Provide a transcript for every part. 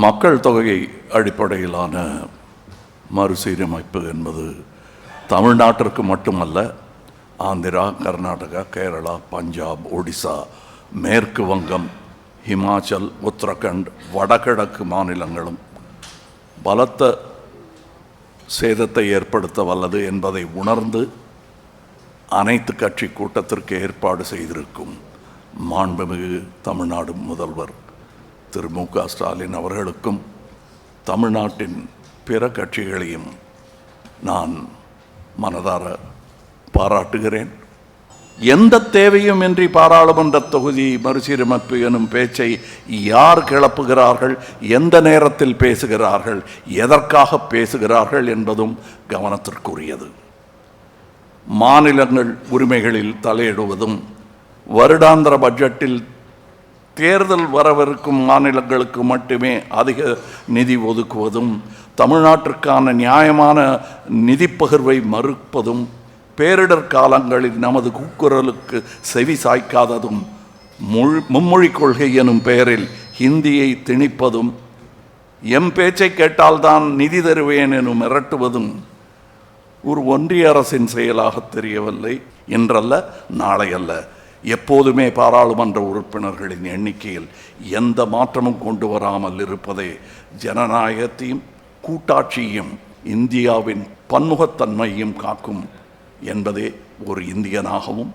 மக்கள் தொகை அடிப்படையிலான மறுசீரமைப்பு என்பது தமிழ்நாட்டிற்கு மட்டுமல்ல, ஆந்திரா, கர்நாடகா, கேரளா, பஞ்சாப், ஒடிசா, மேற்கு வங்கம், ஹிமாச்சல், உத்தரகண்ட், வடகிழக்கு மாநிலங்களும் பலத்த சேதத்தை ஏற்படுத்த வல்லது என்பதை உணர்ந்து அனைத்து கட்சி கூட்டத்திற்கு ஏற்பாடு செய்திருக்கும் மாண்புமிகு தமிழ்நாடு முதல்வர் திரு மு.க. ஸ்டாலின் அவர்களுக்கும் தமிழ்நாட்டின் பிற கட்சிகளையும் நான் மனதார பாராட்டுகிறேன். எந்த தேவையும் இன்றி பாராளுமன்ற தொகுதி மறுசீரமைப்பு எனும் பேச்சை யார் கிளப்புகிறார்கள், எந்த நேரத்தில் பேசுகிறார்கள், எதற்காக பேசுகிறார்கள் என்பதும் கவனத்திற்குரியது. மாநிலங்கள் உரிமைகளில் தலையிடுவதும், வருடாந்திர பட்ஜெட்டில் தேர்தல் வரவிருக்கும் மாநிலங்களுக்கு மட்டுமே அதிக நிதி ஒதுக்குவதும், தமிழ்நாட்டிற்கான நியாயமான நிதி பகிர்வை மறுப்பதும், பேரிடர் காலங்களில் நமது கூக்குரலுக்கு செவி சாய்க்காததும், மும்மொழி கொள்கை எனும் பெயரில் ஹிந்தியை திணிப்பதும், எம் பேச்சை கேட்டால்தான் நிதி தருவேன் எனும் மிரட்டுவதும் ஒரு ஒன்றிய அரசின் செயலாக தெரியவில்லை. இன்றல்ல, நாளை அல்ல, எப்போதுமே பாராளுமன்ற உறுப்பினர்களின் எண்ணிக்கையில் எந்த மாற்றமும் கொண்டு வராமல் இருப்பதே ஜனநாயகத்தையும் கூட்டாட்சியையும் இந்தியாவின் பன்முகத்தன்மையும் காக்கும் என்பதே ஒரு இந்தியனாகவும்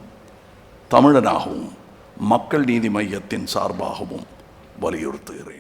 தமிழனாகவும் மக்கள் நீதி மையத்தின் சார்பாகவும் வலியுறுத்துகிறேன்.